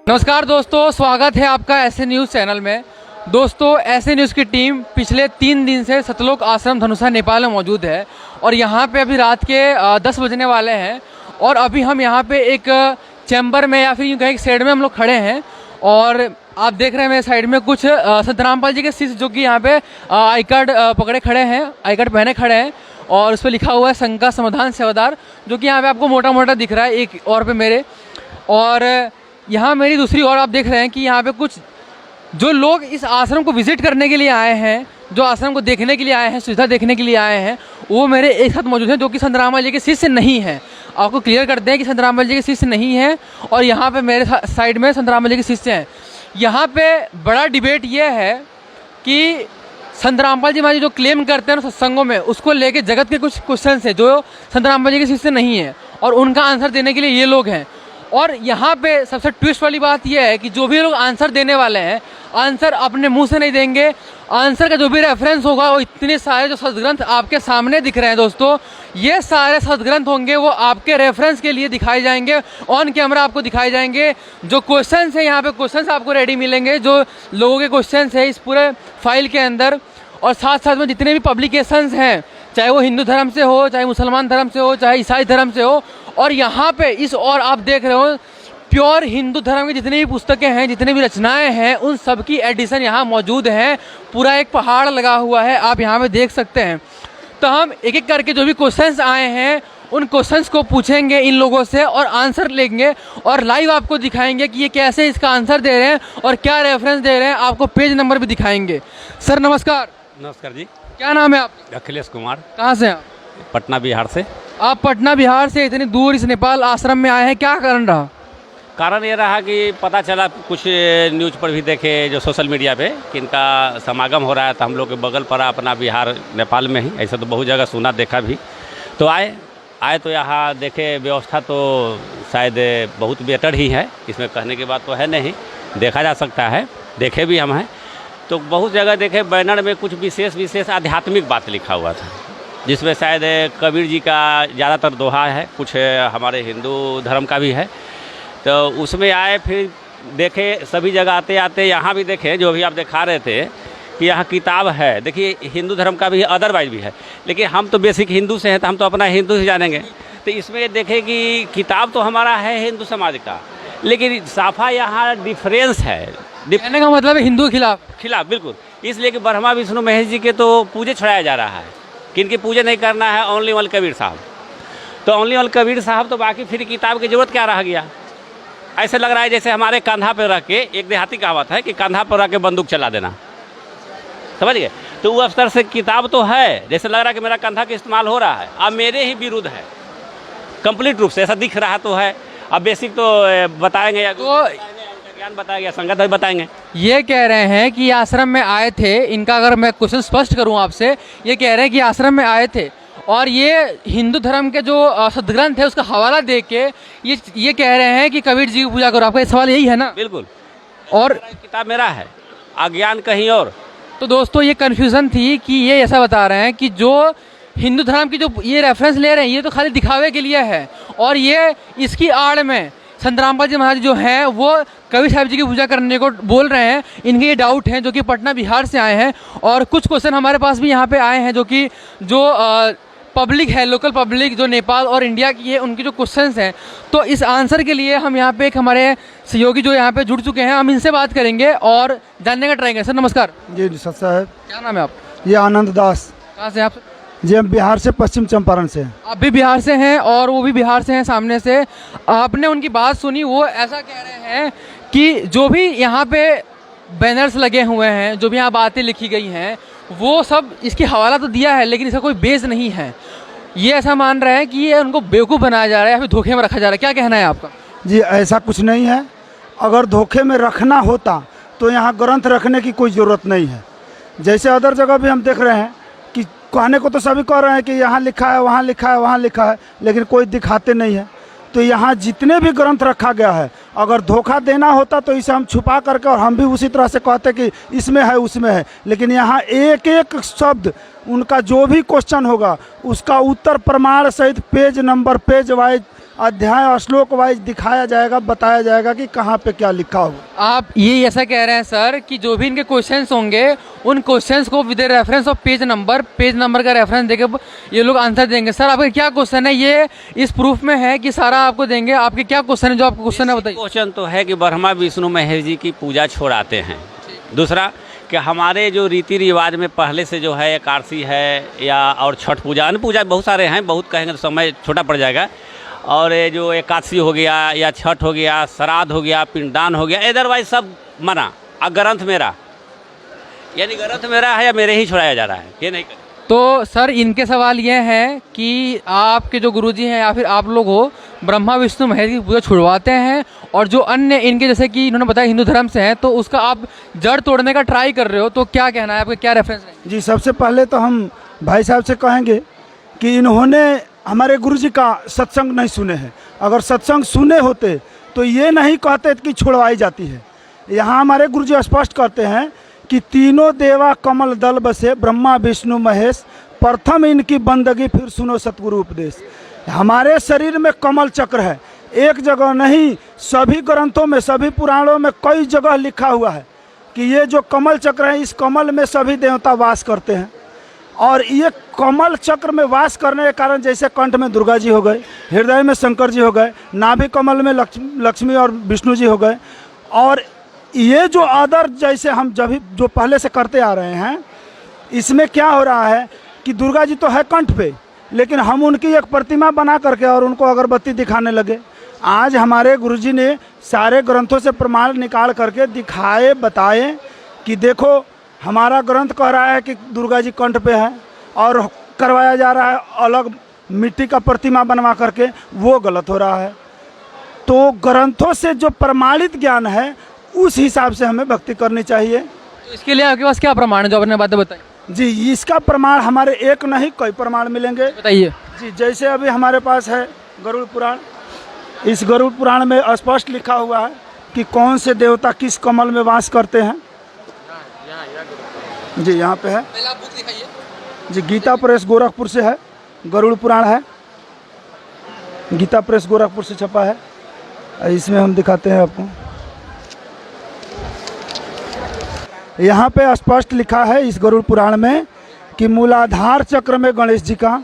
नमस्कार दोस्तों, स्वागत है आपका ऐसे न्यूज़ चैनल में। दोस्तों, ऐसे न्यूज़ की टीम पिछले 3 दिन से सतलोक आश्रम धनुषा नेपाल में मौजूद है और यहाँ पे अभी रात के 10 बजने वाले हैं और अभी हम यहाँ पे एक चैम्बर में या फिर यूँ कहीं शेड में हम लोग खड़े हैं और आप देख रहे हैं मेरे साइड में कुछ संत रामपाल जी के शिष्य जो कि यहाँ पे आई कार्ड पकड़े खड़े हैं, आई कार्ड पहने खड़े हैं और उस पर लिखा हुआ है संघ का समाधान सेवादार, जो कि यहाँ पे आपको मोटा मोटा दिख रहा है एक और पे मेरे। और यहाँ मेरी दूसरी ओर आप देख रहे हैं कि यहाँ पे कुछ जो लोग इस आश्रम को विजिट करने के लिए आए हैं, जो आश्रम को देखने के लिए आए हैं, सुविधा देखने के लिए आए हैं, वो मेरे एक साथ मौजूद हैं जो कि संत रामपाल जी के शिष्य नहीं हैं। आपको क्लियर करते हैं कि संत रामपाल जी के शिष्य नहीं हैं और यहाँ पे मेरे साइड में संत रामपाल जी के शिष्य हैं। यहाँ पे बड़ा डिबेट ये है कि संत रामपाल जी महाराज जो क्लेम करते हैं सत्संगों में, उसको लेके जगत के कुछ क्वेश्चन है जो संत रामपाल जी के शिष्य नहीं है और उनका आंसर देने के लिए ये लोग हैं। और यहाँ पे सबसे ट्विस्ट वाली बात यह है कि जो भी लोग आंसर देने वाले हैं, आंसर अपने मुंह से नहीं देंगे। आंसर का जो भी रेफरेंस होगा वो इतने सारे जो सदग्रंथ आपके सामने दिख रहे हैं दोस्तों, ये सारे सदग्रंथ होंगे वो आपके रेफरेंस के लिए दिखाए जाएंगे, ऑन कैमरा आपको दिखाए जाएंगे। जो क्वेश्चंस है यहाँ पे क्वेश्चंस आपको रेडी मिलेंगे, जो लोगों के क्वेश्चंस है इस पूरे फाइल के अंदर। और साथ साथ में जितने भी पब्लिकेशंस हैं, चाहे वो हिंदू धर्म से हो, चाहे मुसलमान धर्म से हो, चाहे ईसाई धर्म से हो, और यहाँ पे इस और आप देख रहे हो प्योर हिंदू धर्म की जितनी भी पुस्तकें हैं, जितनी भी रचनाएं हैं, उन सब की एडिशन यहाँ मौजूद हैं। पूरा एक पहाड़ लगा हुआ है, आप यहाँ पे देख सकते हैं। तो हम एक एक करके जो भी क्वेश्चंस आए हैं उन क्वेश्चंस को पूछेंगे इन लोगों से और आंसर लेंगे और लाइव आपको दिखाएंगे कि ये कैसे इसका आंसर दे रहे हैं और क्या रेफरेंस दे रहे हैं। आपको पेज नंबर भी दिखाएंगे। सर नमस्कार। नमस्कार जी। क्या नाम है आपका? अखिलेश कुमार। कहाँ से हैं आप? पटना बिहार से। आप पटना बिहार से इतनी दूर इस नेपाल आश्रम में आए हैं, क्या कारण रहा? कारण ये रहा कि पता चला, कुछ न्यूज़ पर भी देखे जो सोशल मीडिया पे कि इनका समागम हो रहा है, तो हम लोग के बगल पड़ा अपना बिहार नेपाल में ही। ऐसा तो बहुत जगह सुना देखा भी, तो आए तो यहाँ देखे व्यवस्था तो शायद बहुत बेटर ही है, इसमें कहने की बात तो है नहीं, देखा जा सकता है, देखे भी हम हैं। तो बहुत जगह देखे बैनर में कुछ विशेष आध्यात्मिक बात लिखा हुआ था, जिसमें शायद कबीर जी का ज़्यादातर दोहा है, कुछ हमारे हिंदू धर्म का भी है। तो उसमें आए, फिर देखे सभी जगह आते आते यहाँ भी देखे जो भी आप दिखा रहे थे कि यहाँ किताब है। देखिए हिंदू धर्म का भी है, अदरवाइज भी है, लेकिन हम तो बेसिक हिंदू से हैं तो हम तो अपना हिंदू से जानेंगे। तो इसमें देखे कि किताब तो हमारा है हिंदू समाज का, लेकिन साफा यहाँ डिफरेंस है। कहने का मतलब है हिंदू के खिलाफ बिल्कुल। इसलिए कि ब्रह्मा विष्णु महेश जी के तो पूजे छुड़ाया जा रहा है, किनकी पूजे नहीं करना है, ओनली वन कबीर साहब। तो ओनली वन कबीर साहब, तो बाकी फिर किताब की जरूरत क्या रह गया? ऐसे लग रहा है जैसे हमारे कंधा पर रख के, एक देहाती कहावत है कि कंधा पर रख के बंदूक चला देना, समझ गए? तो वो अवसर से किताब तो है, जैसे लग रहा है कि मेरा कंधा का इस्तेमाल हो रहा है, अब मेरे ही विरुद्ध है कंप्लीट रूप से, ऐसा दिख रहा तो है। अब बेसिक तो बताएंगे या तो ज्ञान बताएंगे, संगत भी बताएंगे। ये कह रहे हैं कि आश्रम में आए थे, इनका अगर मैं क्वेश्चन स्पष्ट करूं आपसे, ये कह रहे हैं कि आश्रम में आए थे और ये हिंदू धर्म के जो सदग्रंथ है उसका हवाला दे के ये कह रहे हैं कि कबीर जी की पूजा करो। आपका सवाल यही है ना? बिल्कुल। और किताब मेरा है, अज्ञान कहीं और। तो दोस्तों ये कन्फ्यूज़न थी कि ये ऐसा बता रहे हैं कि जो हिंदू धर्म की जो ये रेफरेंस ले रहे हैं ये तो खाली दिखावे के लिए है और ये इसकी आड़ में संत रामपाल जी महाराज जो हैं वो कबीर साहब जी की पूजा करने को बोल रहे हैं। इनके ये डाउट हैं जो कि पटना बिहार से आए हैं और कुछ क्वेश्चन हमारे पास भी यहाँ पे आए हैं जो कि पब्लिक है, लोकल पब्लिक जो नेपाल और इंडिया की है, उनकी जो क्वेश्चंस हैं। तो इस आंसर के लिए हम यहाँ पे एक हमारे सहयोगी जो यहाँ पे जुड़ चुके हैं, हम इनसे बात करेंगे और जानने का ट्राई करेंगे। सर नमस्कार। जी सर साहब। क्या नाम है आप? ये आनंद दास। कहाँ से आप? जी हम बिहार से, पश्चिम चंपारण से। आप भी बिहार से हैं और वो भी बिहार से हैं सामने से। आपने उनकी बात सुनी, वो ऐसा कह रहे हैं कि जो भी यहाँ पे बैनर्स लगे हुए हैं, जो भी यहाँ बातें लिखी गई हैं, वो सब इसकी हवाला तो दिया है लेकिन इसका कोई बेस नहीं है। ये ऐसा मान रहे हैं कि ये उनको बेवकूफ़ बनाया जा रहा है या फिर धोखे में रखा जा रहा है। क्या कहना है आपका? जी ऐसा कुछ नहीं है, अगर धोखे में रखना होता तो यहाँ ग्रंथ रखने की कोई ज़रूरत नहीं है। जैसे अदर जगह भी हम देख रहे हैं कि कहने को तो सभी कह रहे हैं कि यहाँ लिखा है, वहाँ लिखा है, वहाँ लिखा है, लेकिन कोई दिखाते नहीं है। तो यहाँ जितने भी ग्रंथ रखा गया है, अगर धोखा देना होता तो इसे हम छुपा करके और हम भी उसी तरह से कहते कि इसमें है उसमें है, लेकिन यहाँ एक एक शब्द उनका जो भी क्वेश्चन होगा उसका उत्तर प्रमाण सहित पेज नंबर पेज वाइज अध्याय श्लोक वाइज दिखाया जाएगा, बताया जाएगा कि कहाँ पे क्या लिखा होगा। आप ये ऐसा कह रहे हैं सर कि जो भी इनके क्वेश्चंस होंगे उन क्वेश्चंस को with reference of page number का रेफरेंस देके ये लोग आंसर देंगे। सर आपका क्या क्वेश्चन है, ये इस प्रूफ में है कि सारा आपको देंगे? आपके क्या क्वेश्चन है, जो आपका क्वेश्चन है बताइए। क्वेश्चन तो है कि ब्रह्मा विष्णु महेश जी की पूजा छोड़ाते हैं। दूसरा कि हमारे जो रीति रिवाज में पहले से जो है एकादशी है या और छठ पूजा, अन्य पूजा बहुत सारे हैं, बहुत कहेंगे तो समय छोटा पड़ जाएगा। और ये जो एकादशी हो गया या छठ हो गया, श्राद्ध हो गया, पिंडदान हो गया, अदरवाइज सब मना। अब ग्रंथ मेरा, यानी ग्रंथ मेरा है या मेरे ही छुड़ाया जा रहा है, ये नहीं। तो सर इनके सवाल ये है कि आपके जो गुरुजी हैं या फिर आप लोग हो, ब्रह्मा विष्णु महेश की पूजा छुड़वाते हैं, और जो अन्य इनके जैसे कि इन्होंने बताया हिंदू धर्म से हैं, तो उसका आप जड़ तोड़ने का ट्राई कर रहे हो। तो क्या कहना है आपका, क्या रेफरेंस है? जी, सबसे पहले तो हम भाई साहब से कहेंगे कि इन्होंने हमारे गुरुजी का सत्संग नहीं सुने हैं। अगर सत्संग सुने होते तो ये नहीं कहते कि छुड़वाई जाती है। यहाँ हमारे गुरुजी स्पष्ट करते हैं कि तीनों देवा कमल दल बसे, ब्रह्मा विष्णु महेश, प्रथम इनकी बंदगी फिर सुनो सतगुरु उपदेश। हमारे शरीर में कमल चक्र है, एक जगह नहीं, सभी ग्रंथों में, सभी पुराणों में कई जगह लिखा हुआ है कि ये जो कमल चक्र है, इस कमल में सभी देवता वास करते हैं। और ये कमल चक्र में वास करने के कारण, जैसे कंठ में दुर्गा जी हो गए, हृदय में शंकर जी हो गए, नाभि कमल में लक्ष्मी और विष्णु जी हो गए, और ये जो आदर जैसे हम जो पहले से करते आ रहे हैं, इसमें क्या हो रहा है कि दुर्गा जी तो है कंठ पे, लेकिन हम उनकी एक प्रतिमा बना करके और उनको अगरबत्ती दिखाने लगे। आज हमारे गुरुजी ने सारे ग्रंथों से प्रमाण निकाल करके दिखाए, बताए कि देखो हमारा ग्रंथ कह रहा है कि दुर्गा जी कंठ पे है, और करवाया जा रहा है अलग मिट्टी का प्रतिमा बनवा करके, वो गलत हो रहा है। तो ग्रंथों से जो प्रमाणित ज्ञान है उस हिसाब से हमें भक्ति करनी चाहिए। तो इसके लिए आपके पास क्या प्रमाण है जो आपने बातें बताई? जी, इसका प्रमाण हमारे एक नहीं कई प्रमाण मिलेंगे। बताइए। जी, जैसे अभी हमारे पास है गरुड़ पुराण। इस गरुड़ पुराण में स्पष्ट लिखा हुआ है कि कौन से देवता किस कमल में वास करते हैं। जी, यहाँ पे है। पहले आप बुक दिखाइए। जी, गीता प्रेस गोरखपुर से है, गरुड़ पुराण है, गीता प्रेस गोरखपुर से छपा है। इसमें हम दिखाते हैं आपको। यहाँ पे स्पष्ट लिखा है इस गरुड़ पुराण में कि मूलाधार चक्र में गणेश जी का,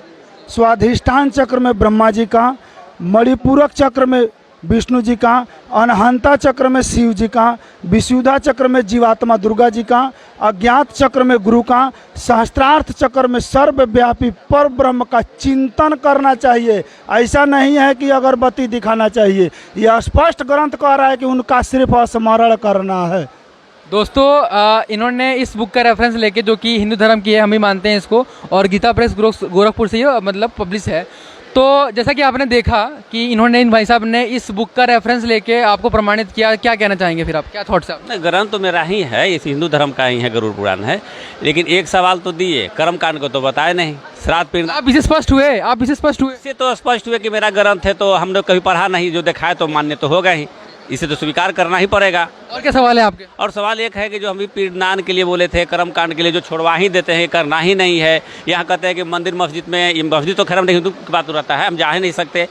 स्वाधिष्ठान चक्र में ब्रह्मा जी का, मणिपूरक चक्र में विष्णु जी का, अनहंता चक्र में शिव जी का, विशुद्धा चक्र में जीवात्मा दुर्गा जी का, अज्ञात चक्र में गुरु का, सहस्त्रार्थ चक्र में सर्वव्यापी पर ब्रह्म का चिंतन करना चाहिए। ऐसा नहीं है कि अगरबत्ती दिखाना चाहिए। यह स्पष्ट ग्रंथ कह रहा है कि उनका सिर्फ स्मरण करना है। दोस्तों इन्होंने इस बुक का रेफरेंस लेके, जो कि हिंदू धर्म की है, हम भी मानते हैं इसको, और गीता प्रेस गोरखपुर से ये मतलब पब्लिश है। तो जैसा कि आपने देखा कि इन्होंने, इन भाई साहब ने इस बुक का रेफरेंस लेके आपको प्रमाणित किया। क्या कहना चाहेंगे फिर आप, क्या थॉट्स है? नहीं, ग्रंथ तो मेरा ही है, इस हिंदू धर्म का ही है, गरुड़ पुराण है। लेकिन एक सवाल तो दिए, कर्म कांड को तो बताया नहीं। श्राद्ध पिंड आप इससे स्पष्ट हुए, आप इससे स्पष्ट हुए? इससे तो स्पष्ट हुए कि मेरा ग्रंथ है, तो हमने कभी पढ़ा नहीं, जो दिखाए तो मान्य तो होगा ही, इसे तो स्वीकार करना ही पड़ेगा। और क्या सवाल है आपके? और सवाल एक है कि जो हम भी पिंडदान के लिए बोले थे, कर्म कांड के लिए जो छोड़वा ही देते हैं, करना ही नहीं है। यहाँ कहते हैं कि मंदिर मस्जिद में, ये मस्जिद तो खैर हम हिंदू की बात रहता है, हम जा ही नहीं सकते।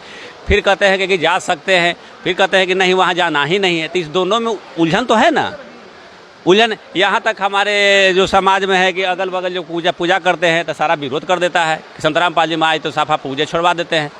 फिर कहते हैं कि जा सकते हैं, फिर कहते हैं कि नहीं वहाँ जाना ही नहीं है। तो इस दोनों में उलझन तो है ना, उलझन। यहाँ तक हमारे जो समाज में है कि अगल बगल जो पूजा करते हैं तो सारा विरोध कर देता है कि संतराम पाल जी में आए तो साफा पूजा छोड़वा देते हैं।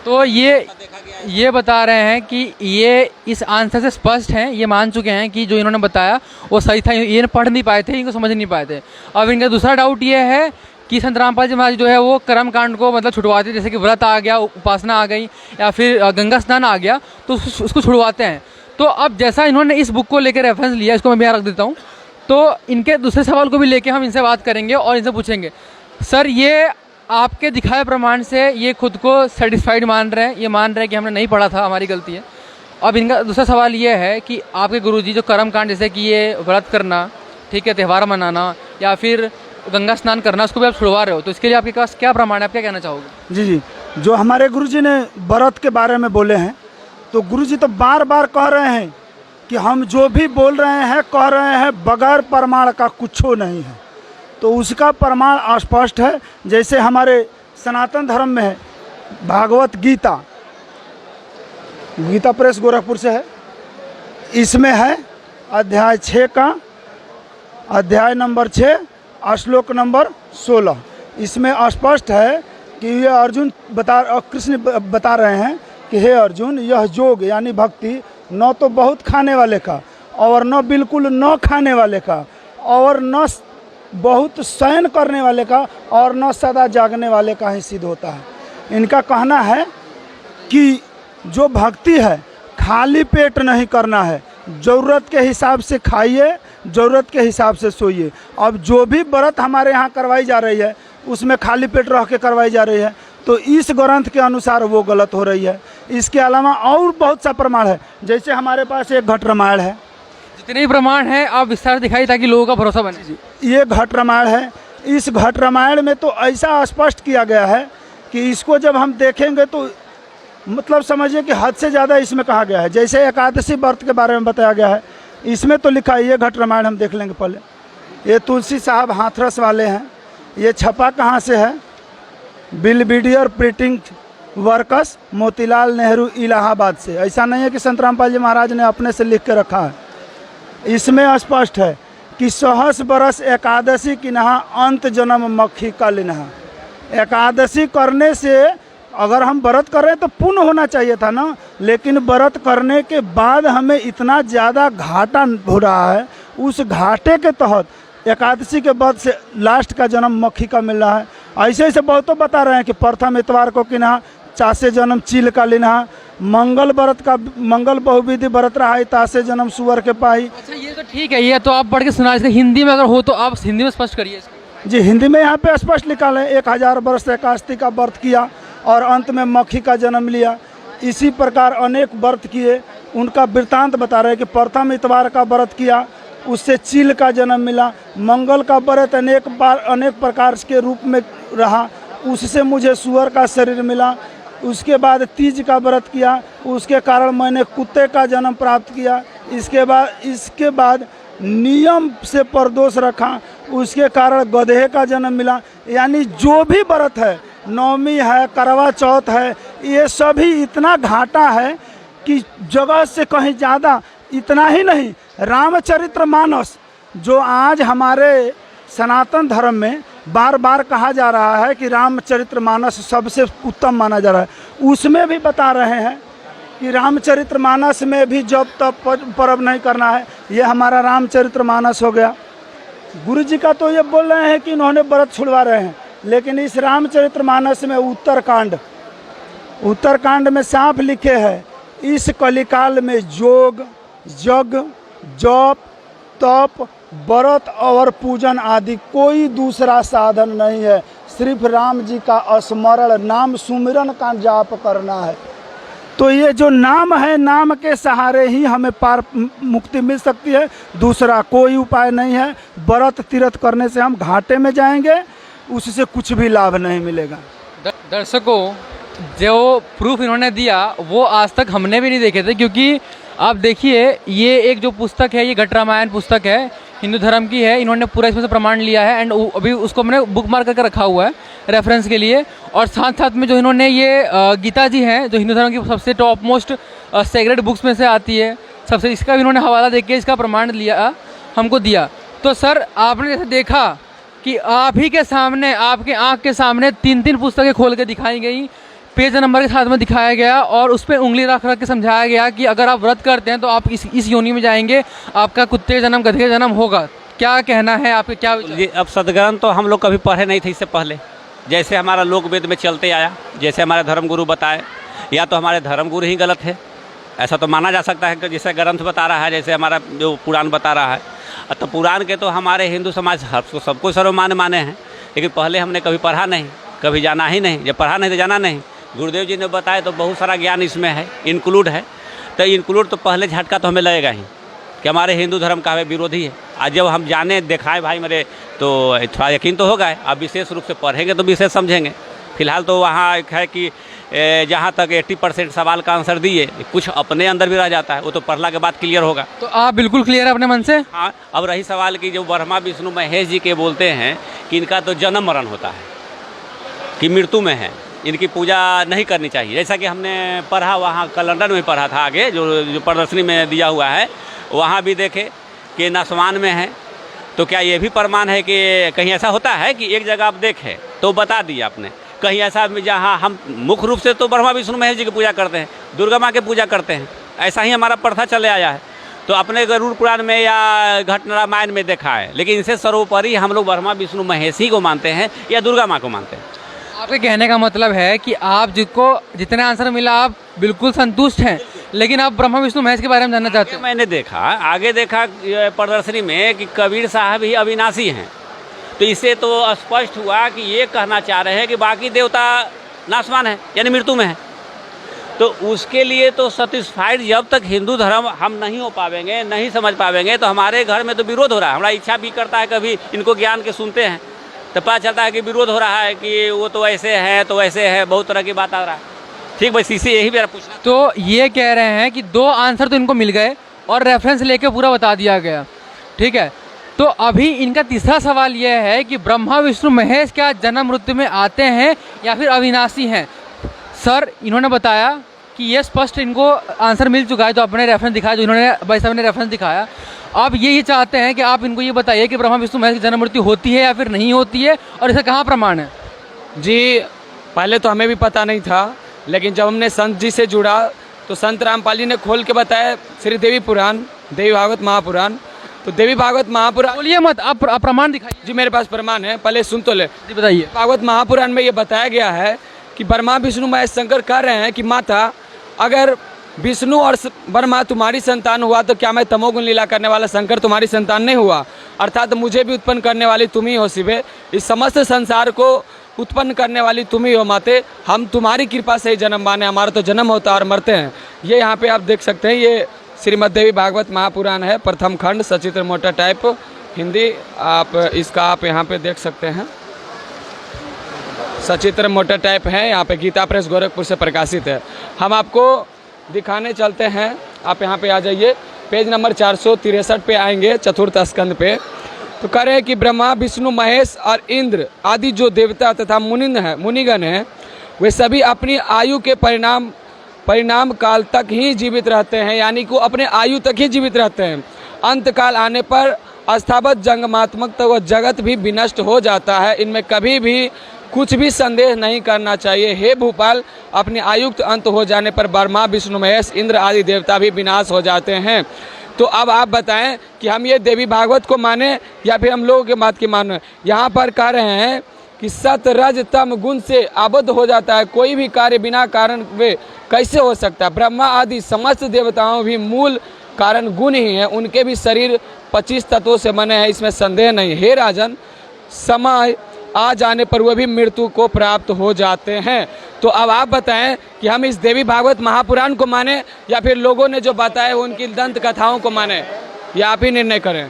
तो ये बता रहे हैं कि ये इस आंसर से स्पष्ट हैं, ये मान चुके हैं कि जो इन्होंने बताया वो सही था, ये पढ़ नहीं पाए थे, इनको समझ नहीं पाए थे। अब इनका दूसरा डाउट ये है कि संत रामपाल जी महाराज जो है वो कर्म कांड को मतलब छुड़वाते हैं, जैसे कि व्रत आ गया, उपासना आ गई, या फिर गंगा स्नान आ गया, तो उसको छुड़वाते हैं। तो अब जैसा इन्होंने इस बुक को लेकर रेफरेंस लिया, इसको मैं यहाँ रख देता हूँ, तो इनके दूसरे सवाल को भी लेके हम इनसे बात करेंगे और इनसे पूछेंगे, सर ये आपके दिखाए प्रमाण से ये खुद को सेटिस्फाइड मान रहे हैं, ये मान रहे हैं कि हमने नहीं पढ़ा था, हमारी गलती है। अब इनका दूसरा सवाल ये है कि आपके गुरुजी जो कर्म कांड, जैसे कि ये व्रत करना, ठीक है, त्यौहार मनाना, या फिर गंगा स्नान करना, उसको भी आप छुड़वा रहे हो, तो इसके लिए आपके पास क्या प्रमाण है, आप क्या कहना चाहोगे? जी, जो हमारे गुरुजी ने व्रत के बारे में बोले हैं, तो गुरुजी तो बार बार कह रहे हैं कि हम जो भी बोल रहे हैं, कह रहे हैं बगैर प्रमाण का कुछ नहीं है। तो उसका प्रमाण स्पष्ट है। जैसे हमारे सनातन धर्म में है भागवत गीता, गीता प्रेस गोरखपुर से है। इसमें है अध्याय 6 का अध्याय नंबर 6 श्लोक नंबर 16। इसमें स्पष्ट है कि ये अर्जुन कृष्ण बता रहे हैं कि हे अर्जुन, यह योग यानी भक्ति न तो बहुत खाने वाले का और न बिल्कुल न खाने वाले का और न बहुत शयन करने वाले का और न सदा जागने वाले का ही सिद्ध होता है। इनका कहना है कि जो भक्ति है खाली पेट नहीं करना है, ज़रूरत के हिसाब से खाइए, ज़रूरत के हिसाब से सोइए। अब जो भी व्रत हमारे यहाँ करवाई जा रही है उसमें खाली पेट रह के करवाई जा रही है, तो इस ग्रंथ के अनुसार वो गलत हो रही है। इसके अलावा और बहुत सा प्रमाण है, जैसे हमारे पास एक घट रामायण है। जितने भी प्रमाण हैं आप विस्तार दिखाइए ताकि लोगों का भरोसा बने। ये घट रामायण है। इस घट रामायण में तो ऐसा स्पष्ट किया गया है कि इसको जब हम देखेंगे तो मतलब समझिए कि हद से ज़्यादा इसमें कहा गया है। जैसे एकादशी व्रत के बारे में बताया गया है, इसमें तो लिखा है, ये घट रामायण हम देख लेंगे पहले। ये तुलसी साहब हाथरस वाले हैं। ये छपा कहाँ से है? बिलबीडियर प्रिंटिंग वर्कस, मोतीलाल नेहरू इलाहाबाद से। ऐसा नहीं है कि संत रामपाल जी महाराज ने अपने से लिख के रखा है। इसमें स्पष्ट है कि 100 बरस एकादशी की नहा अंत जन्म मक्खी का लिनहा। एकादशी करने से अगर हम व्रत कर रहे हैं तो पुण्य होना चाहिए था ना, लेकिन व्रत करने के बाद हमें इतना ज़्यादा घाटा हो रहा है, उस घाटे के तहत एकादशी के बाद से लास्ट का जन्म मक्खी का मिल रहा है। ऐसे ऐसे बहुतों बता रहे हैं कि प्रथम इतवार को किन्हा, चासे जन्म चील का लिनहा, मंगल व्रत का मंगल बहुविधि व्रत रहा है, तासे जन्म सुअर के पाई। अच्छा ये तो ठीक है, ये तो आप पढ़ के सुना। इसका हिंदी में अगर हो तो आप हिंदी में स्पष्ट करिए इसको। जी हिंदी में यहाँ पे स्पष्ट लिखा है 1000 वर्ष एकादशी का व्रत किया और अंत में मक्खी का जन्म लिया। इसी प्रकार अनेक व्रत किए, उनका वृत्तांत बता रहे हैं कि प्रथम इतवार का व्रत किया, उससे चील का जन्म मिला। मंगल का व्रत अनेक प्रकार के रूप में रहा, उससे मुझे सुअर का शरीर मिला। उसके बाद तीज का व्रत किया, उसके कारण मैंने कुत्ते का जन्म प्राप्त किया। इसके बाद नियम से परदोष रखा, उसके कारण गधे का जन्म मिला। यानी जो भी व्रत है, नवमी है, करवा चौथ है, ये सभी इतना घाटा है कि जगह से कहीं ज़्यादा। इतना ही नहीं, रामचरितमानस जो आज हमारे सनातन धर्म में बार बार कहा जा रहा है कि रामचरितमानस सबसे उत्तम माना जा रहा है, उसमें भी बता रहे हैं कि रामचरितमानस में भी जब तब पर्व नहीं करना है। ये हमारा रामचरितमानस हो गया। गुरु जी का तो ये बोल रहे हैं कि इन्होंने व्रत छुड़वा रहे हैं, लेकिन इस रामचरितमानस में उत्तरकांड में साफ लिखे हैं, इस कलिकाल में योग, जग, जप, तप, व्रत और पूजन आदि कोई दूसरा साधन नहीं है। सिर्फ राम जी का स्मरण, नाम सुमिरन का जाप करना है। तो ये जो नाम है, नाम के सहारे ही हमें पार मुक्ति मिल सकती है, दूसरा कोई उपाय नहीं है। व्रत तीर्थ करने से हम घाटे में जाएंगे, उससे कुछ भी लाभ नहीं मिलेगा। दर्शकों, जो प्रूफ इन्होंने दिया वो आज तक हमने भी नहीं देखे थे, क्योंकि आप देखिए ये एक जो पुस्तक है, ये घट रामायण पुस्तक है, हिंदू धर्म की है। इन्होंने पूरा इसमें से प्रमाण लिया है एंड अभी उसको हमने बुक मार्क करके रखा हुआ है रेफरेंस के लिए। और साथ साथ में जो इन्होंने ये गीता जी हैं, जो हिंदू धर्म की सबसे टॉप मोस्ट सेक्रेड बुक्स में से आती है, सबसे, इसका भी इन्होंने हवाला देके इसका प्रमाण लिया, हमको दिया। तो सर आपने जैसे देखा कि आप ही के सामने, आपके आँख के सामने 3-3 पुस्तकें खोल के दिखाई गई, पेज नंबर के साथ में दिखाया गया और उस पर उंगली रख के समझाया गया कि अगर आप व्रत करते हैं तो आप इस योनि में जाएंगे, आपका कुत्ते जन्म, गधे जन्म होगा। क्या कहना है आपके, क्या विचार? ये अब सदग्रंथ तो हम लोग कभी पढ़े नहीं थे इससे पहले। जैसे हमारा लोक वेद में चलते आया, जैसे हमारे धर्मगुरु बताए, या तो हमारे धर्मगुरु ही गलत है, ऐसा तो माना जा सकता है कि जैसे ग्रंथ बता रहा है, जैसे हमारा जो पुराण बता रहा है। तो पुराण के तो हमारे हिंदू समाज सबको सर्वमान्य माने हैं, लेकिन पहले हमने कभी पढ़ा नहीं, कभी जाना ही नहीं। जब पढ़ा नहीं तो जाना नहीं। गुरुदेव जी ने बताया तो बहुत सारा ज्ञान इसमें है, इंक्लूड है। तो इंक्लूड तो पहले झटका तो हमें लगेगा ही कि हमारे हिंदू धर्म का हमें विरोधी है। आज जब हम जाने दिखाएं भाई मेरे, तो थोड़ा यकीन तो होगा। अब विशेष रूप से पढ़ेंगे तो विशेष समझेंगे। फिलहाल तो वहाँ एक है कि जहाँ तक 80% सवाल का आंसर दिए, कुछ अपने अंदर भी रह जाता है, वो तो पढ़ला के बाद क्लियर होगा। तो आप बिल्कुल क्लियर है अपने मन से? हाँ। अब रही सवाल की जो ब्रह्मा विष्णु महेश जी के बोलते हैं कि इनका तो जन्म मरण होता है, कि मृत्यु में है, इनकी पूजा नहीं करनी चाहिए। जैसा कि हमने पढ़ा वहाँ कैलेंडर में पढ़ा था, आगे जो प्रदर्शनी में दिया हुआ है वहाँ भी देखे कि नासवान में है। तो क्या ये भी प्रमाण है कि कहीं ऐसा होता है कि एक जगह आप देखें तो बता दिया आपने, कहीं ऐसा जहाँ हम मुख्य रूप से तो ब्रह्मा विष्णु महेश जी की पूजा करते हैं, दुर्गा माँ की पूजा करते हैं, ऐसा ही हमारा प्रथा चले आया है। तो अपने गरुड़ पुराण में या घट रामायण में देखा है, लेकिन इनसे सर्वोपरि हम लोग ब्रह्मा विष्णु महेश ही को मानते हैं या दुर्गा माँ को मानते हैं। आपके कहने का मतलब है कि आप जिसको जितने आंसर मिला आप बिल्कुल संतुष्ट हैं, लेकिन आप ब्रह्मा विष्णु महेश के बारे में जानना चाहते हैं। मैंने देखा आगे देखा प्रदर्शनी में कि कबीर साहब ही अविनाशी हैं, तो इससे तो स्पष्ट हुआ कि ये कहना चाह रहे हैं कि बाकी देवता नाशवान है यानी मृत्यु में है। तो उसके लिए तो सेटिस्फाइड जब तक हिंदू धर्म हम नहीं हो पावेंगे, नहीं समझ पावेंगे, तो हमारे घर में तो विरोध हो रहा है। हमारा इच्छा भी करता है कभी इनको ज्ञान के सुनते हैं तो पता चलता है कि विरोध हो रहा है कि वो तो ऐसे हैं तो ऐसे है, बहुत तरह की बात आ रहा है। ठीक बस इसी यही मेरा पूछना। तो ये कह रहे हैं कि 2 आंसर तो इनको मिल गए और रेफरेंस लेके पूरा बता दिया गया, ठीक है। तो अभी इनका तीसरा सवाल ये है कि ब्रह्मा विष्णु महेश क्या जन्म मृत्यु में आते हैं या फिर अविनाशी हैं। सर इन्होंने बताया कि ये स्पष्ट इनको आंसर मिल चुका है, तो अपने रेफरेंस दिखाया, जो इन्होंने भाई साहब ने रेफरेंस दिखाया। अब ये चाहते हैं कि आप इनको ये बताइए कि ब्रह्मा विष्णु महेश की जन्म मृत्यु होती है या फिर नहीं होती है, और इसका कहाँ प्रमाण है। जी पहले तो हमें भी पता नहीं था, लेकिन जब हमने संत जी से जुड़ा तो संत रामपाल जी ने खोल के बताया श्री देवी पुराण, देवी भागवत महापुराण। तो देवी भागवत महापुराण, बोलिए मत, आप प्रमाण दिखाइए। जी मेरे पास प्रमाण है, पहले सुन तो ले। जी बताइए। भागवत महापुराण में ये बताया गया है कि ब्रह्मा विष्णु महेश शंकर कह रहे हैं कि माता, अगर विष्णु और ब्रह्मा तुम्हारी संतान हुआ तो क्या मैं तमोगुण लीला करने वाला शंकर तुम्हारी संतान नहीं हुआ? अर्थात मुझे भी उत्पन्न करने वाली तुम ही हो शिवे, इस समस्त संसार को उत्पन्न करने वाली तुम ही हो माते, हम तुम्हारी कृपा से ही जन्म माने, हमारा तो जन्म होता है और मरते हैं। ये यहाँ पे आप देख सकते हैं, ये श्रीमद् देवी भागवत महापुराण है, प्रथम खंड, सचित्र मोटा टाइप हिंदी। आप इसका आप यहाँ पे देख सकते हैं, सचित्र मोटा टाइप है, यहाँ पे गीता प्रेस गोरखपुर से प्रकाशित है। हम आपको दिखाने चलते हैं, आप यहाँ पे आ जाइए, पेज नंबर 463 पे आएंगे, चतुर्थ स्कंद पे। तो कह रहे हैं कि ब्रह्मा विष्णु महेश और इंद्र आदि जो देवता तथा मुनिगण हैं, वे सभी अपनी आयु के परिणाम काल तक ही जीवित रहते हैं, यानी कि अपने आयु तक ही जीवित रहते हैं। अंत काल आने पर अस्थावत जंगमात्मक तो वह जगत भी विनष्ट हो जाता है, इनमें कभी भी कुछ भी संदेह नहीं करना चाहिए। हे भूपाल, अपने आयुक्त अंत हो जाने पर ब्रह्मा विष्णु महेश इंद्र आदि देवता भी विनाश हो जाते हैं। तो अब आप बताएं कि हम ये देवी भागवत को माने या फिर हम लोगों के बात की माने। यहाँ पर कह रहे हैं कि सत रज तम गुण से आबद्ध हो जाता है, कोई भी कार्य बिना कारण वे कैसे हो सकता है। ब्रह्मा आदि समस्त देवताओं भी मूल कारण गुण ही हैं, उनके भी शरीर 25 तत्वों से बने हैं, इसमें संदेह नहीं। हे राजन, समय आ जाने पर वह भी मृत्यु को प्राप्त हो जाते हैं। तो अब आप बताएं कि हम इस देवी भागवत महापुराण को माने या फिर लोगों ने जो बताया उनकी दंत कथाओं को माने, या आप ही निर्णय करें।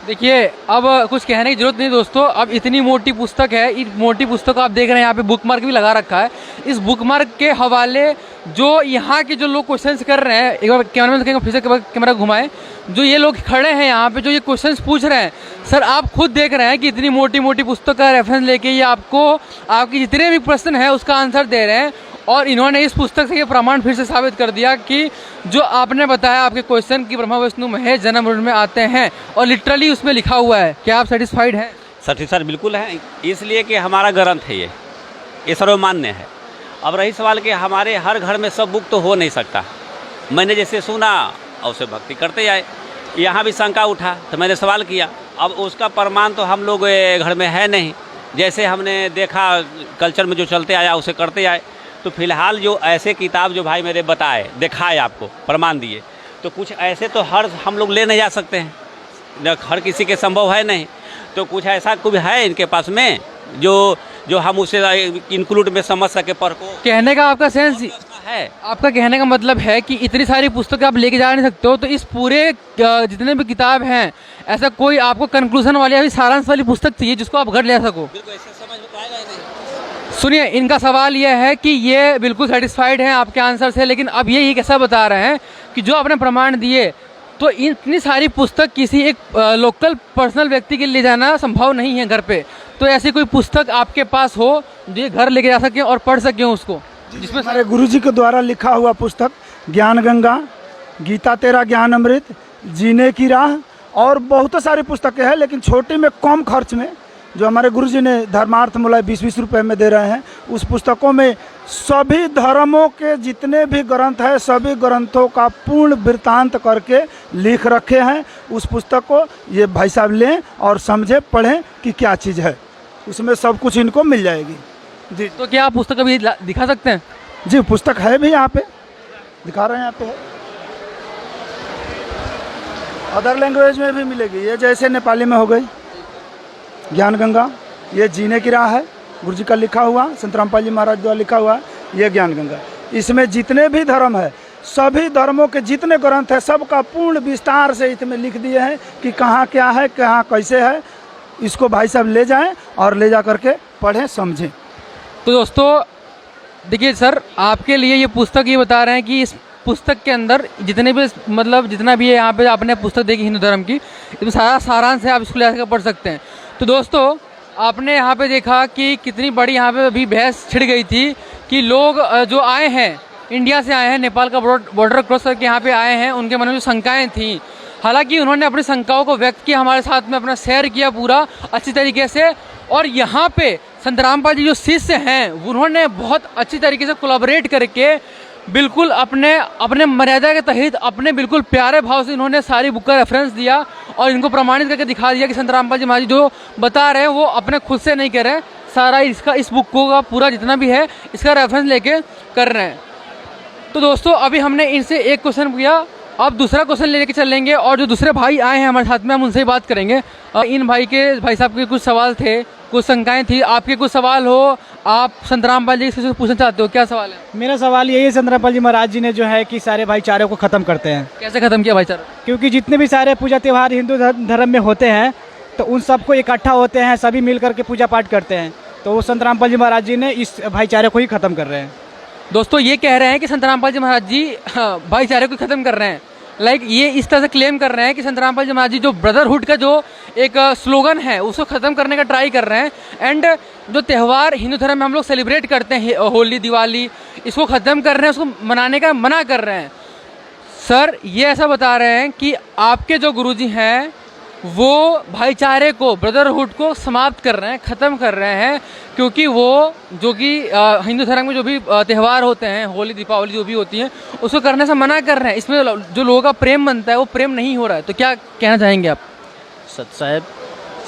देखिए अब कुछ कहने की जरूरत नहीं दोस्तों, अब इतनी मोटी पुस्तक है, इस मोटी पुस्तक को आप देख रहे हैं यहाँ पे बुक मार्क भी लगा रखा है। इस बुक मार्क के हवाले जो यहाँ के जो लोग क्वेश्चंस कर रहे हैं, एक बार कैमरा में फिर से कैमरा घुमाएं, जो ये लोग खड़े हैं यहाँ पे जो ये क्वेश्चंस पूछ रहे हैं, सर आप खुद देख रहे हैं कि इतनी मोटी मोटी पुस्तक का रेफरेंस लेके ये आपको आपके जितने भी प्रश्न हैं उसका आंसर दे रहे हैं। और इन्होंने इस पुस्तक से ये प्रमाण फिर से साबित कर दिया कि जो आपने बताया आपके क्वेश्चन कि ब्रह्मा विष्णु महेश जन्म मृत्यु में आते हैं और लिटरली उसमें लिखा हुआ है। क्या आप सेटिस्फाइड हैं? सर बिल्कुल है, इसलिए कि हमारा ग्रंथ है ये सर्वमान्य है। अब रही सवाल कि हमारे हर घर में सब बुक तो हो नहीं सकता। मैंने जैसे सुना और उसे भक्ति करते आए, यहाँ भी शंका उठा तो मैंने सवाल किया। अब उसका प्रमाण तो हम लोग घर में है नहीं, जैसे हमने देखा कल्चर में जो चलते आया उसे करते आए। तो फिलहाल जो ऐसे किताब जो भाई मेरे बताए, दिखाए, आपको प्रमाण दिए, तो कुछ ऐसे तो हर हम लोग ले नहीं जा सकते हैं, हर किसी के संभव है नहीं। तो कुछ ऐसा कुछ है इनके पास में जो हम उसे इंक्लूड में समझ सके पर को। कहने का आपका सेंस है, आपका कहने का मतलब है कि इतनी सारी पुस्तकें आप लेके जा नहीं सकते हो, तो इस पूरे जितने भी किताब हैं ऐसा कोई आपको कंक्लूजन वाली या सारांश वाली पुस्तक चाहिए जिसको आप घर ले सको। सुनिए, इनका सवाल यह है कि ये बिल्कुल सेटिस्फाइड हैं आपके आंसर से, लेकिन अब ये कैसा बता रहे हैं कि जो आपने प्रमाण दिए तो इतनी सारी पुस्तक किसी एक लोकल पर्सनल व्यक्ति के लिए ले जाना संभव नहीं है घर पे। तो ऐसी कोई पुस्तक आपके पास हो जो ये घर लेके जा सकें और पढ़ सकें उसको, जिसमें हमारे गुरुजी के द्वारा लिखा हुआ पुस्तक ज्ञान गंगा, गीता तेरा ज्ञान अमृत, जीने की राह और बहुत सारी पुस्तकें हैं, लेकिन छोटी में कम खर्च में जो हमारे गुरुजी ने धर्मार्थ मूल्य 20-20 रुपए में दे रहे हैं, उस पुस्तकों में सभी धर्मों के जितने भी ग्रंथ हैं सभी ग्रंथों का पूर्ण वृत्तांत करके लिख रखे हैं। उस पुस्तक को ये भाई साहब लें और समझें, पढ़ें कि क्या चीज़ है, उसमें सब कुछ इनको मिल जाएगी। जी तो क्या आप पुस्तक अभी दिखा सकते हैं? जी पुस्तक है भी यहाँ पे, दिखा रहे हैं यहाँ पे है। अदर लैंग्वेज में भी मिलेगी, ये जैसे नेपाली में हो गई ज्ञान गंगा, ये जीने की राह है गुरुजी का लिखा हुआ, संत रामपाल जी महाराज द्वारा लिखा हुआ है, ये ज्ञान गंगा। इसमें जितने भी धर्म है सभी धर्मों के जितने ग्रंथ है सबका पूर्ण विस्तार से इसमें लिख दिए हैं कि कहाँ क्या है, कहाँ कैसे है। इसको भाई साहब ले जाएं और ले जा करके पढ़ें, समझें। तो दोस्तों देखिए सर, आपके लिए ये पुस्तक ये बता रहे हैं कि इस पुस्तक के अंदर जितने भी मतलब जितना भी है यहाँ पे आपने पुस्तक देखी हिंदू धर्म की, इसमें सारा सारांश है, आप इसको ले कर पढ़ सकते हैं। तो दोस्तों आपने यहाँ पे देखा कि कितनी बड़ी यहाँ पे अभी बहस छिड़ गई थी कि लोग जो आए हैं इंडिया से आए हैं, नेपाल का बॉर्डर क्रॉस करके यहाँ पे आए हैं, उनके मन में जो शंकाएँ थीं, हालांकि उन्होंने अपनी शंकाओं को व्यक्त किया, हमारे साथ में अपना शेयर किया पूरा अच्छी तरीके से। और यहाँ पे संत रामपाल जी जो शिष्य हैं उन्होंने बहुत अच्छी तरीके से कोलैबोरेट करके बिल्कुल अपने मर्यादा के तहत अपने बिल्कुल प्यारे भाव से इन्होंने सारी बुक का रेफरेंस दिया और इनको प्रमाणित करके दिखा दिया कि संत रामपाल जी महाराज जो बता रहे हैं वो अपने खुद से नहीं कह रहे हैं, सारा इसका इस बुक का पूरा जितना भी है इसका रेफरेंस लेके कर रहे हैं। तो दोस्तों अभी हमने इनसे एक क्वेश्चन किया, अब दूसरा क्वेश्चन लेके चलेंगे और जो दूसरे भाई आए हैं हमारे साथ में हम उनसे ही बात करेंगे। इन भाई साहब के कुछ सवाल थे, कुछ शंकाएं थी, आपके कुछ सवाल हो, आप संत रामपाल जी से पूछना चाहते हो, क्या सवाल है? मेरा सवाल यही है, संत रामपाल जी महाराज जी ने जो है कि सारे भाईचारे को ख़त्म करते हैं। कैसे ख़त्म किया भाईचारा? क्योंकि जितने भी सारे पूजा त्यौहार हिंदू धर्म में होते हैं तो उन सबको इकट्ठा होते हैं, सभी मिल करके पूजा पाठ करते हैं, तो वो संत रामपाल जी महाराज जी ने इस भाईचारे को ही ख़त्म कर रहे हैं। दोस्तों ये कह रहे हैं कि संत रामपाल जी महाराज जी भाईचारे को ख़त्म कर रहे हैं, लाइक ये इस तरह से क्लेम कर रहे हैं कि संत रामपाल जी महाराज जी जो ब्रदरहुड का जो एक स्लोगन है उसको ख़त्म करने का ट्राई कर रहे हैं। एंड जो त्यौहार हिंदू धर्म में हम लोग सेलिब्रेट करते हैं, होली दिवाली, इसको ख़त्म कर रहे हैं, उसको मनाने का मना कर रहे हैं। सर ये ऐसा बता रहे हैं कि आपके जो गुरुजी हैं वो भाईचारे को, ब्रदरहुड को समाप्त कर रहे हैं, ख़त्म कर रहे हैं, क्योंकि वो जो कि हिंदू धर्म में जो भी त्यौहार होते हैं, होली दीपावली जो भी होती है, उसको करने से मना कर रहे हैं। इसमें जो लोगों का प्रेम बनता है वो प्रेम नहीं हो रहा है। तो क्या कहना चाहेंगे आप? सत साहब,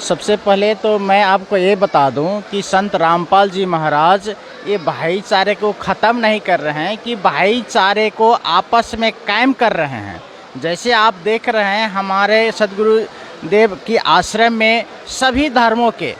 सबसे पहले तो मैं आपको ये बता दूं कि संत रामपाल जी महाराज ये भाईचारे को ख़त्म नहीं कर रहे हैं, कि भाईचारे को आपस में कायम कर रहे हैं। जैसे आप देख रहे हैं हमारे सदगुरु देव की आश्रम में सभी धर्मों के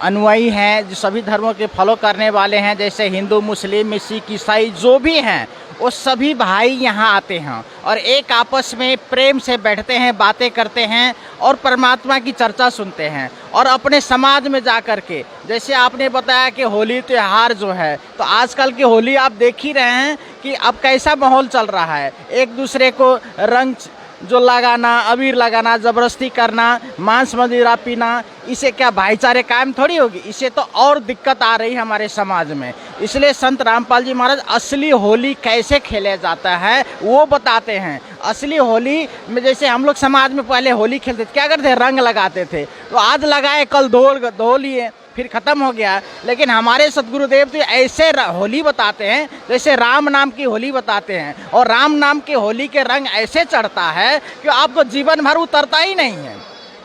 अनुयायी हैं, जो सभी धर्मों के फॉलो करने वाले हैं, जैसे हिंदू, मुस्लिम, सिख, ईसाई जो भी हैं, वो सभी भाई यहाँ आते हैं और एक आपस में प्रेम से बैठते हैं, बातें करते हैं और परमात्मा की चर्चा सुनते हैं। और अपने समाज में जा कर के, जैसे आपने बताया कि होली त्यौहार जो है, तो आजकल की होली आप देख ही रहे हैं कि अब कैसा माहौल चल रहा है, एक दूसरे को रंग जो लगाना, अबीर लगाना, ज़बरदस्ती करना, मांस मदिरा पीना, इसे क्या भाईचारे कायम थोड़ी होगी? इससे तो और दिक्कत आ रही है हमारे समाज में। इसलिए संत रामपाल जी महाराज असली होली कैसे खेला जाता है वो बताते हैं। असली होली में जैसे हम लोग समाज में पहले होली खेलते थे, क्या करते थे? रंग लगाते थे, तो आज लगाए कल धो लिए, फिर ख़त्म हो गया। लेकिन हमारे सदगुरुदेव तो ऐसे होली बताते हैं जैसे राम नाम की होली बताते हैं, और राम नाम की होली के रंग ऐसे चढ़ता है कि आपको जीवन भर उतरता ही नहीं है।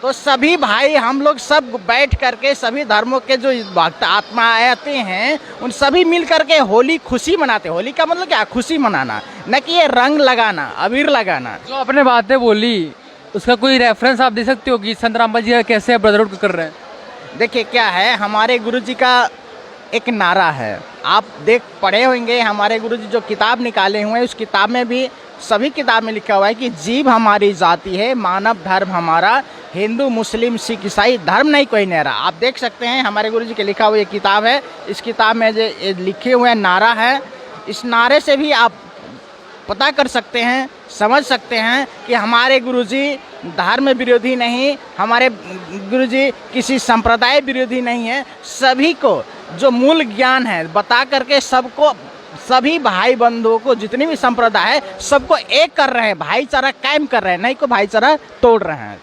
तो सभी भाई हम लोग सब बैठ करके सभी धर्मों के जो भक्त आत्मा आते हैं उन सभी मिल करके होली खुशी मनाते हैं। होली का मतलब क्या? खुशी मनाना, न कि ये रंग लगाना, अबीर लगाना। जो आपने बातें बोली उसका कोई रेफरेंस आप दे सकते हो कि संत रामपाल जी कैसे ब्रदरहुड कर रहे हैं? देखिए क्या है, हमारे गुरुजी का एक नारा है, आप पढ़े होंगे, हमारे गुरुजी जो किताब निकाले हुए हैं उस किताब में भी, सभी किताब में लिखा हुआ है कि जीव हमारी जाति है, मानव धर्म हमारा, हिंदू मुस्लिम सिख ईसाई धर्म नहीं कोई न्यारा। आप देख सकते हैं हमारे गुरुजी के लिखा हुआ ये किताब है, इस किताब में जो लिखे हुए नारा है, इस नारे से भी आप पता कर सकते हैं समझ सकते हैं कि हमारे गुरुजी धर्म विरोधी नहीं, हमारे गुरुजी किसी संप्रदाय विरोधी नहीं है। सभी को जो मूल ज्ञान है बता करके सबको, सभी भाई बंधुओं को, जितनी भी संप्रदाय है सबको एक कर रहे हैं, भाईचारा कायम कर रहे हैं, नहीं को भाईचारा तोड़ रहे हैं।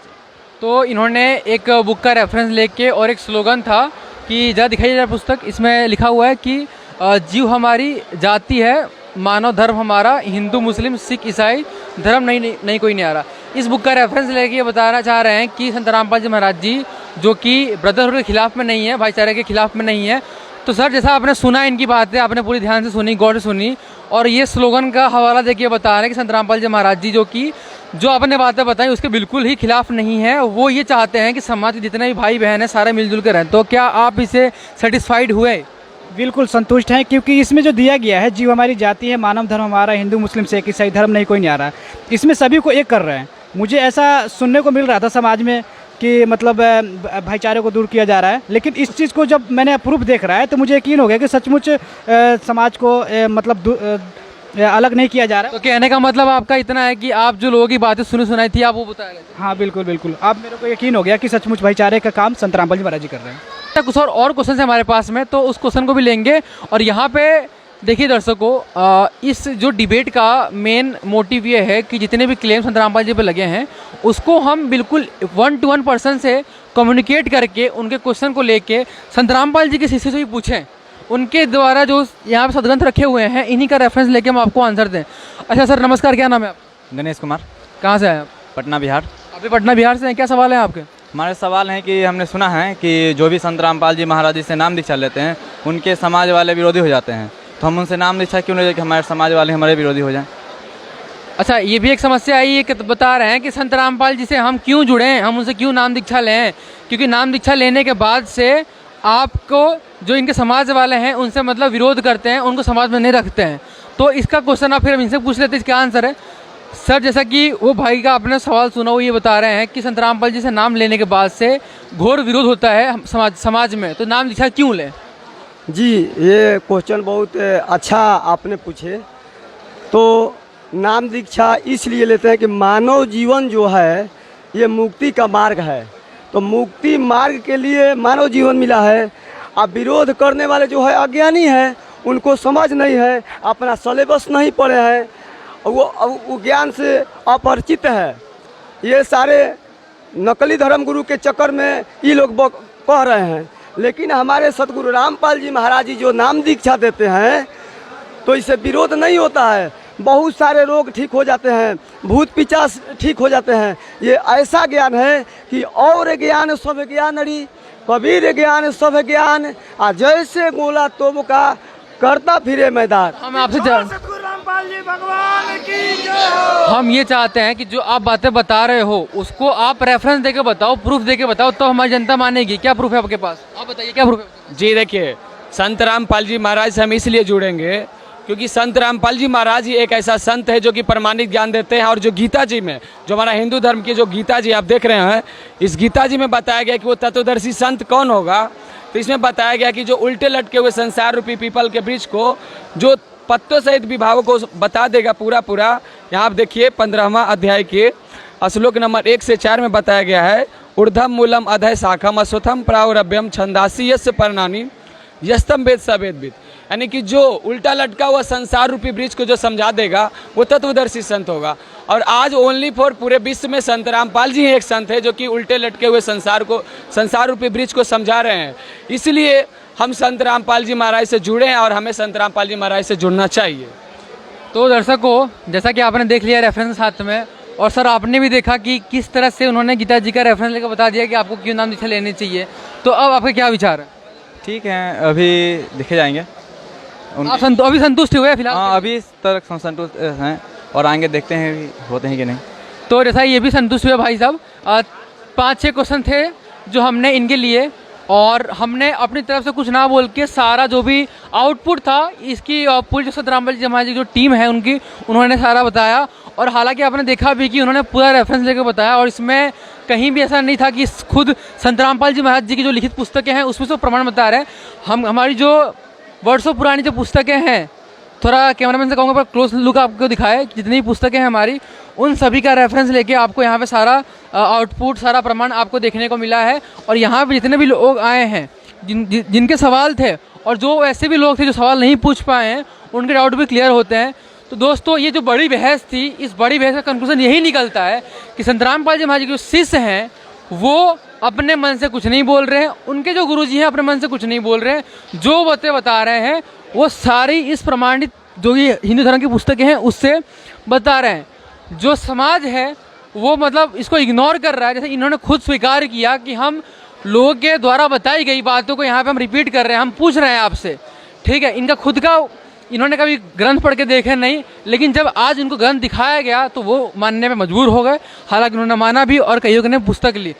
तो इन्होंने एक बुक का रेफरेंस लेके और एक स्लोगन था कि जरा दिखाइए जरा पुस्तक, इसमें लिखा हुआ है कि जीव हमारी जाति है, मानव धर्म हमारा, हिंदू मुस्लिम सिख ईसाई धर्म नहीं कोई नहीं आ रहा। इस बुक का रेफरेंस लेके ये बताना चाह रहे हैं कि संत रामपाल जी महाराज जी जो कि ब्रदरहुड के खिलाफ में नहीं है, भाईचारे के खिलाफ में नहीं है। तो सर जैसा आपने सुना इनकी बातें, आपने पूरी ध्यान से सुनी, गौर से सुनी, और ये स्लोगन का हवाला देके बता रहे हैं कि संत रामपाल जी महाराज जी जो कि जो आपने बातें बताई उसके बिल्कुल ही खिलाफ नहीं है। वो ये चाहते हैं कि समाज के जितने भी भाई बहन हैं सारे मिलजुल कर रहें। तो क्या आप इसे सेटिस्फाइड हुए? बिल्कुल संतुष्ट हैं, क्योंकि इसमें जो दिया गया है, जीव हमारी जाति है, मानव धर्म हमारा, हिंदू मुस्लिम सिख ईसाई धर्म नहीं कोई नहीं आ रहा, इसमें सभी को एक कर रहे हैं। मुझे ऐसा सुनने को मिल रहा था समाज में कि मतलब भाईचारे को दूर किया जा रहा है, लेकिन इस चीज़ को जब मैंने प्रूफ देख रहा है तो मुझे यकीन हो गया कि सचमुच समाज को मतलब अलग नहीं किया जा रहा। तो कहने का मतलब आपका इतना है कि आप जो लोगों की बातें सुनाई थी आप वो बता रहे थे? हाँ बिल्कुल बिल्कुल, अब मेरे को यकीन हो गया कि सचमुच भाईचारे का काम संत रामपाल जी महाराज जी कर रहे हैं। कुछ और क्वेश्चन है हमारे पास में, तो उस क्वेश्चन को भी लेंगे। और यहाँ पे देखिए दर्शकों, इस जो डिबेट का मेन मोटिव ये है कि जितने भी क्लेम संत रामपाल जी पे लगे हैं उसको हम बिल्कुल 1-to-1 पर्सन से कम्युनिकेट करके उनके क्वेश्चन को लेके संत रामपाल जी के शिष्य से भी पूछें, उनके द्वारा जो यहाँ पे सदग्रंथ रखे हुए हैं इन्हीं का रेफरेंस लेके हम आपको आंसर दें। अच्छा सर नमस्कार, क्या नाम है आप? गणेश कुमार। कहाँ से आए आप? पटना बिहार। अभी पटना बिहार से हैं, क्या सवाल है आपके? हमारे सवाल हैं कि हमने सुना है कि जो भी संत रामपाल जी महाराज जी से नाम दीक्षा लेते हैं उनके समाज वाले विरोधी हो जाते हैं, तो हम उनसे नाम दीक्षा क्यों नहीं लेते कि हमारे समाज वाले हमारे विरोधी हो जाएं? अच्छा, ये भी एक समस्या आई है कि बता रहे हैं कि संत रामपाल जी से हम क्यों जुड़ें, हम उनसे क्यों नाम दीक्षा लें, क्योंकि नाम दीक्षा लेने के बाद से आपको जो इनके समाज वाले हैं उनसे मतलब विरोध करते हैं, उनको समाज में नहीं रखते हैं। तो इसका क्वेश्चन आप फिर हम इनसे पूछ लेते हैं, इसका आंसर है सर। जैसा कि वो भाई का आपने सवाल सुना, वो ये बता रहे हैं कि संत रामपाल जी से नाम लेने के बाद से घोर विरोध होता है समाज में, तो नाम दीक्षा क्यों लें? जी, ये क्वेश्चन बहुत अच्छा आपने पूछे। तो नाम दीक्षा इसलिए लेते हैं कि मानव जीवन जो है ये मुक्ति का मार्ग है, तो मुक्ति मार्ग के लिए मानव जीवन मिला है। अब विरोध करने वाले जो है अज्ञानी है, उनको समझ नहीं है, अपना सिलेबस नहीं पढ़े हैं, वो ज्ञान से अपरिचित है। ये सारे नकली धर्म गुरु के चक्कर में ये लोग कह रहे हैं। लेकिन हमारे सतगुरु रामपाल जी महाराज जी जो नाम दीक्षा देते हैं तो इससे विरोध नहीं होता है, बहुत सारे रोग ठीक हो जाते हैं, भूत पिचास ठीक हो जाते हैं। ये ऐसा ज्ञान है कि और ज्ञान सब ज्ञान अड़ी, कबीर ज्ञान सब ज्ञान, आ जैसे गोला तोब का करता फिरे मैदान। हम आपसे हम ये चाहते हैं कि जो आप बातें बता रहे हो उसको आप रेफरेंस देके बताओ, प्रूफ देके बताओ, तो हमारी जनता मानेगी। क्या प्रूफ है आपके पास? आप बताइए क्या प्रूफ है? जी देखिए, संत रामपाल जी महाराज से हम इसलिए जुड़ेंगे क्योंकि संत रामपाल जी महाराज ही एक ऐसा संत है जो कि प्रमाणित ज्ञान देते हैं। और जो गीता जी में, जो हमारा हिंदू धर्म की जो गीता जी आप देख रहे हैं, इस गीता जी में बताया गया कि वो तत्वदर्शी संत कौन होगा। तो इसमें बताया गया कि जो उल्टे लटके हुए संसार रूपी पीपल के वृक्ष को जो पत्तों सहित विभागों को बता देगा पूरा। यहाँ आप देखिए 15वां अध्याय के श्लोक नंबर 1 से 4 में बताया गया है, ऊर्ध्वम मूलम अधय शाखम अश्वत्थम प्रावरभ्यम छंदासी यस्य पर्णानि यस्तम वेद स वेदविद। यानी कि जो उल्टा लटका हुआ संसार रूपी वृक्ष को जो समझा देगा वो तत्वदर्शी संत होगा। और आज ओनली फॉर पूरे विश्व में संत रामपाल जी एक संत है जो कि उल्टे लटके हुए संसार रूपी वृक्ष को समझा रहे हैं। इसलिए हम संत रामपाल जी महाराज से जुड़े हैं और हमें संत रामपाल जी महाराज से जुड़ना चाहिए। तो दर्शकों, जैसा कि आपने देख लिया रेफरेंस हाथ में, और सर आपने भी देखा कि किस तरह से उन्होंने गीता जी का रेफरेंस लेकर बता दिया कि आपको क्यों नाम दीक्षा लेनी चाहिए। तो अब आपके क्या विचार है? ठीक है, अभी देखे जाएंगे। आप अभी संतुष्ट हुए फिलहाल? हाँ, अभी तक संतुष्ट हैं और आगे देखते हैं होते हैं कि नहीं। तो जैसा ये भी संतुष्ट हुए भाई साहब। 5-6 क्वेश्चन थे जो हमने इनके लिए, और हमने अपनी तरफ से कुछ ना बोल के सारा जो भी आउटपुट था इसकी पूरी जो संत रामपाल जी महाराज की जो टीम है उनकी, उन्होंने सारा बताया। और हालांकि आपने देखा भी कि उन्होंने पूरा रेफरेंस लेकर बताया, और इसमें कहीं भी ऐसा नहीं था कि खुद संत रामपाल जी महाराज जी की जो लिखित पुस्तकें हैं उसमें से प्रमाण बता रहे हैं। हमारी जो वर्षों पुरानी जो पुस्तकें हैं थोड़ा कैमरामैन से कहूँगा पर क्लोज लुक आपको दिखाए, जितनी पुस्तकें हैं हमारी उन सभी का रेफरेंस लेके आपको यहाँ पे सारा आउटपुट, सारा प्रमाण आपको देखने को मिला है। और यहाँ पे जितने भी लोग आए हैं जिनके सवाल थे और जो ऐसे भी लोग थे जो सवाल नहीं पूछ पाए हैं, उनके डाउट भी क्लियर होते हैं। तो दोस्तों ये जो बड़ी बहस थी, इस बड़ी बहस का कंक्लूजन यही निकलता है कि संत रामपाल जी महाराज के जो शिष्य हैं वो अपने मन से कुछ नहीं बोल रहे हैं, उनके जो गुरुजी हैं अपने मन से कुछ नहीं बोल रहे हैं, जो बातें बता रहे हैं वो सारी इस प्रमाणित जो ये हिंदू धर्म की पुस्तकें हैं उससे बता रहे हैं। जो समाज है वो मतलब इसको इग्नोर कर रहा है। जैसे इन्होंने खुद स्वीकार किया कि हम लोगों के द्वारा बताई गई बातों को यहाँ पे हम रिपीट कर रहे हैं, हम पूछ रहे हैं आपसे, ठीक है। इनका खुद का इन्होंने कभी ग्रंथ पढ़ के देखे नहीं, लेकिन जब आज इनको ग्रंथ दिखाया गया तो वो मानने में मजबूर हो गए। हालांकि उन्होंने माना भी और कईयों ने पुस्तक ली।